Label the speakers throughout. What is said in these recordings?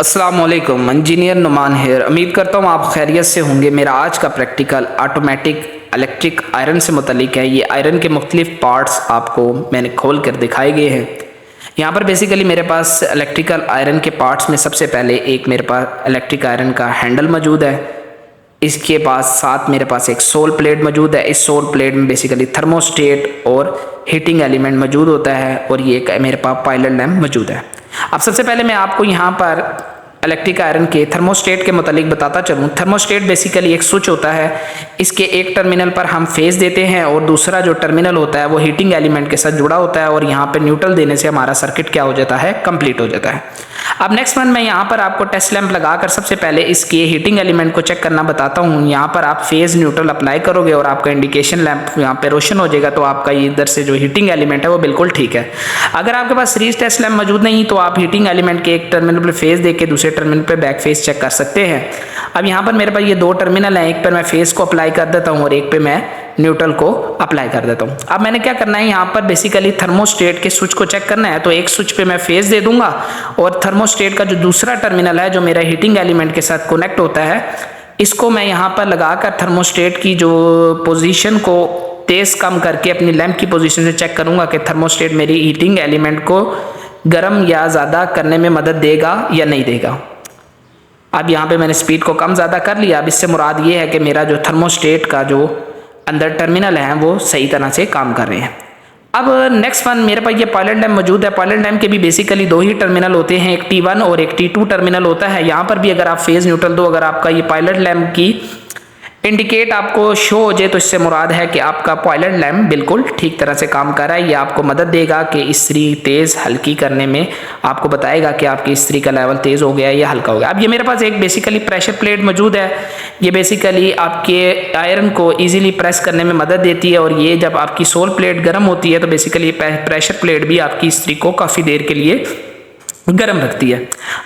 Speaker 1: अस्सलाम वालेकुम, engineer Numan hair. उम्मीद करता हूँ आप खैरियत से होंगे। मेरा आज का प्रैक्टिकल ऑटोमेटिक इलेक्ट्रिक आयरन से मुतल्लिक है। ये आयरन के मुख्तलिफ पार्ट्स आपको मैंने खोल कर दिखाए गए हैं। यहाँ पर बेसिकली मेरे पास इलेक्ट्रिकल आयरन के पार्ट्स में सबसे पहले एक मेरे पास इलेक्ट्रिक आयरन का हैंडल मौजूद है। इसके पास साथ मेरे पास एक सोल प्लेट मौजूद है। इस सोल प्लेट में बेसिकली थर्मोस्टेट और हीटिंग एलिमेंट मौजूद होता है और ये एक मेरे पास पायलट लैम्प मौजूद है। अब सबसे पहले मैं आपको यहाँ पर इलेक्ट्रिक आयरन के थर्मोस्टेट के मुतालिक बताता चलूँ। थर्मोस्टेट बेसिकली एक स्विच होता है। इसके एक टर्मिनल पर हम फेस देते हैं और दूसरा जो टर्मिनल होता है वो हीटिंग एलिमेंट के साथ जुड़ा होता है और यहाँ पे न्यूट्रल देने से हमारा सर्किट क्या हो जाता है, कंप्लीट हो जाता है। अब नेक्स्ट वन मैं यहाँ पर आपको टेस्ट लैंप लगाकर सबसे पहले इसके हीटिंग एलिमेंट को चेक करना बताता हूँ। यहाँ पर आप फेज न्यूट्रल अप्लाई करोगे और आपका इंडिकेशन लैंप यहाँ पे रोशन हो जाएगा, तो आपका इधर से जो हीटिंग एलिमेंट है वो बिल्कुल ठीक है। अगर आपके पास सीरीज टेस्ट लैंप मौजूद नहीं तो आप हीटिंग एलिमेंट के एक टर्मिनल पर फेज देके दूसरे टर्मिनल पर बैक फेस चेक कर सकते हैं। अब यहाँ पर मेरे पास ये दो टर्मिनल है, एक पर मैं फेस को अप्लाई कर देता हूँ और एक पे मैं न्यूट्रल को अप्लाई कर देता हूँ। अब मैंने क्या करना है, यहाँ पर बेसिकली थर्मोस्टेट के स्विच को चेक करना है। तो एक स्विच पे मैं फेस दे दूंगा और थर्मोस्टेट का जो दूसरा टर्मिनल है जो मेरा हीटिंग एलिमेंट के साथ कनेक्ट होता है, इसको मैं यहाँ पर लगाकर थर्मोस्टेट की जो पोजीशन को तेज कम करके अपनी लैंप की पोजीशन से चेक करूंगा कि थर्मोस्टेट मेरी हीटिंग एलिमेंट को गर्म या ज़्यादा करने में मदद देगा या नहीं देगा। अब यहाँ पे मैंने स्पीड को कम ज़्यादा कर लिया। अब इससे मुराद ये है कि मेरा जो थर्मोस्टेट का जो अंदर टर्मिनल है वो सही तरह से काम कर रहे हैं। अब नेक्स्ट वन मेरे पास ये पायलट लैंप मौजूद है। पायलट लैंप के भी बेसिकली दो ही टर्मिनल होते हैं, एक T1 और एक T2 टर्मिनल होता है। यहाँ पर भी अगर आप फेज न्यूट्रल दो, अगर आपका ये पायलट लैंप की इंडिकेट आपको शो हो जाए तो इससे मुराद है कि आपका पायलट लैंप बिल्कुल ठीक तरह से काम कर रहा है। ये आपको मदद देगा कि इस्त्री तेज़ हल्की करने में, आपको बताएगा कि आपकी इस्त्री का लेवल तेज़ हो गया या हल्का हो गया। अब ये मेरे पास एक बेसिकली प्रेशर प्लेट मौजूद है। ये बेसिकली आपके आयरन को ईजिली प्रेस करने में मदद देती है और ये जब आपकी सोल प्लेट गर्म होती है तो बेसिकली प्रेशर प्लेट भी आपकी इस्त्री को काफ़ी देर के लिए गर्म रखती है।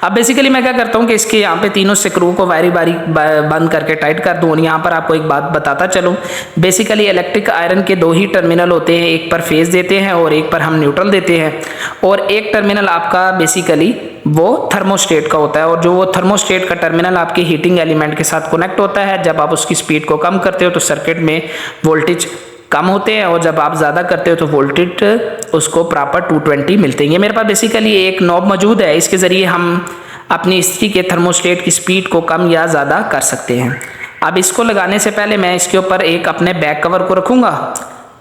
Speaker 1: अब बेसिकली मैं क्या करता हूँ कि इसके यहाँ पे तीनों स्क्रू को बारी बारी बंद करके टाइट कर दूँ। और यहाँ पर आपको एक बात बताता चलूँ, बेसिकली इलेक्ट्रिक आयरन के दो ही टर्मिनल होते हैं, एक पर फेज देते हैं और एक पर हम न्यूट्रल देते हैं। और एक टर्मिनल आपका बेसिकली वो थर्मोस्टेट का होता है और जो वो थर्मोस्टेट का टर्मिनल आपके हीटिंग एलिमेंट के साथ कनेक्ट होता है। जब आप उसकी स्पीड को कम करते हो तो सर्किट में वोल्टेज कम होते हैं और जब आप ज़्यादा करते हो तो वोल्टेज उसको प्रॉपर 220 मिलते हैं। ये मेरे पास बेसिकली एक नॉब मौजूद है, इसके ज़रिए हम अपनी इस्त्री के थर्मोस्टेट की स्पीड को कम या ज़्यादा कर सकते हैं। अब इसको लगाने से पहले मैं इसके ऊपर एक अपने बैक कवर को रखूँगा।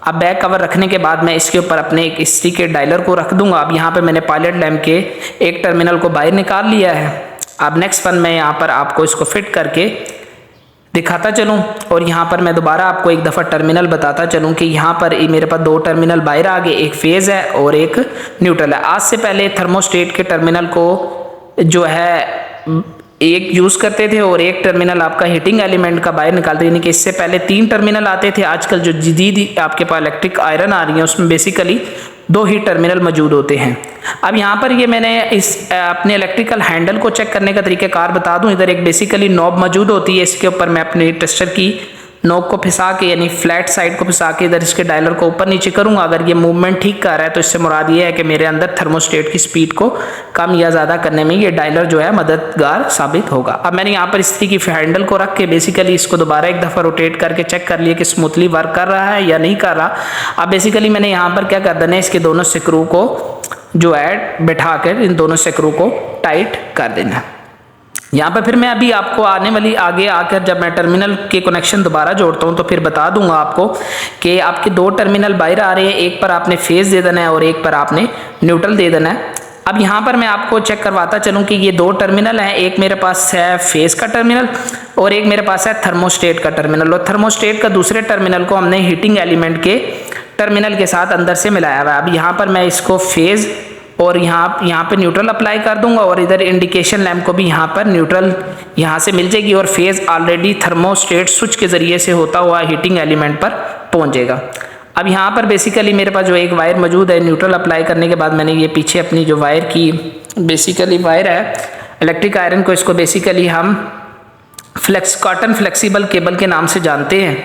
Speaker 1: अब बैक कवर रखने के बाद मैं इसके ऊपर अपने एक इस्त्री के डायलर को रख दूँगा। अब यहाँ पर मैंने पायलट लैंप के एक टर्मिनल को बाहर निकाल लिया है। अब नेक्स्ट वन मैं यहाँ पर आपको इसको फिट करके दिखाता चलूं और यहाँ पर मैं दोबारा आपको एक दफ़ा टर्मिनल बताता चलूं कि यहाँ पर मेरे पास दो टर्मिनल बाहर आ गए, एक फेज़ है और एक न्यूट्रल है। आज से पहले थर्मोस्टेट के टर्मिनल को जो है एक यूज़ करते थे और एक टर्मिनल आपका हीटिंग एलिमेंट का बाहर निकालते, यानी कि इससे पहले तीन टर्मिनल आते थे। आजकल जो जदीद आपके पास इलेक्ट्रिक आयरन आ रही है उसमें बेसिकली दो ही टर्मिनल मौजूद होते हैं। अब यहाँ पर ये मैंने इस अपने इलेक्ट्रिकल हैंडल को चेक करने का तरीक़ाकार बता दूँ। इधर एक बेसिकली नॉब मौजूद होती है, इसके ऊपर मैं अपने टेस्टर की नोक को फिसा के यानी फ्लैट साइड को फिसा के इधर इसके डायलर को ऊपर नीचे करूँगा। अगर ये मूवमेंट ठीक कर रहा है तो इससे मुराद ये है कि मेरे अंदर थर्मोस्टेट की स्पीड को कम या ज़्यादा करने में ये डायलर जो है मददगार साबित होगा। अब मैंने यहाँ पर इस्त्री की हैंडल को रख के बेसिकली इसको दोबारा एक दफ़ा रोटेट करके चेक कर लिया कि स्मूथली वर्क कर रहा है या नहीं कर रहा। अब बेसिकली मैंने यहाँ पर क्या कर देना है, इसके दोनों स्क्रू को जो है बैठा कर इन दोनों स्क्रू को टाइट कर देना है। यहाँ पर फिर मैं अभी आपको आने वाली आगे आकर जब मैं टर्मिनल के कनेक्शन दोबारा जोड़ता हूँ तो फिर बता दूंगा आपको कि आपके दो टर्मिनल बाहर आ रहे हैं, एक पर आपने फेज दे देना है और एक पर आपने न्यूट्रल दे देना है। अब यहाँ पर मैं आपको चेक करवाता चलूँ कि ये दो टर्मिनल हैं, एक मेरे पास है फेज का टर्मिनल और एक मेरे पास है थर्मोस्टेट का टर्मिनल। और थर्मोस्टेट का दूसरे टर्मिनल को हमने हीटिंग एलिमेंट के टर्मिनल के साथ अंदर से मिलाया हुआ है। अब यहाँ पर मैं इसको फेज और यहाँ पे न्यूट्रल अप्लाई कर दूंगा और इधर इंडिकेशन लैंप को भी यहाँ पर न्यूट्रल यहाँ से मिल जाएगी और फेज ऑलरेडी थर्मोस्टेट स्विच के ज़रिए से होता हुआ हीटिंग एलिमेंट पर पहुँच जाएगा। अब यहाँ पर बेसिकली मेरे पास जो एक वायर मौजूद है, न्यूट्रल अप्लाई करने के बाद मैंने ये पीछे अपनी जो वायर की बेसिकली वायर है इलेक्ट्रिक आयरन को, इसको बेसिकली हम कॉटन फ्लेक्सिबल केबल के नाम से जानते हैं।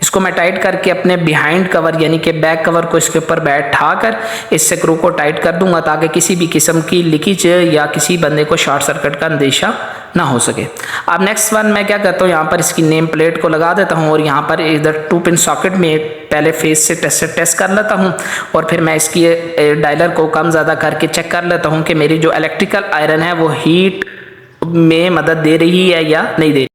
Speaker 1: इसको मैं टाइट करके अपने बिहाइंड कवर यानी कि बैक कवर को इसके ऊपर बैठा कर इस स्क्रू को टाइट कर दूंगा ताकि किसी भी किस्म की लीकेज या किसी बंदे को शॉर्ट सर्किट का अंदेशा ना हो सके। अब नेक्स्ट वन मैं क्या करता हूँ, यहाँ पर इसकी नेम प्लेट को लगा देता हूँ और यहाँ पर इधर 2 पिन सॉकेट में पहले फेस से टेस्ट कर लेता हूँ और फिर मैं इसकी डायलर को कम ज़्यादा करके चेक कर लेता हूँ कि मेरी जो इलेक्ट्रिकल आयरन है वो हीट में मदद दे रही है या नहीं दे रही।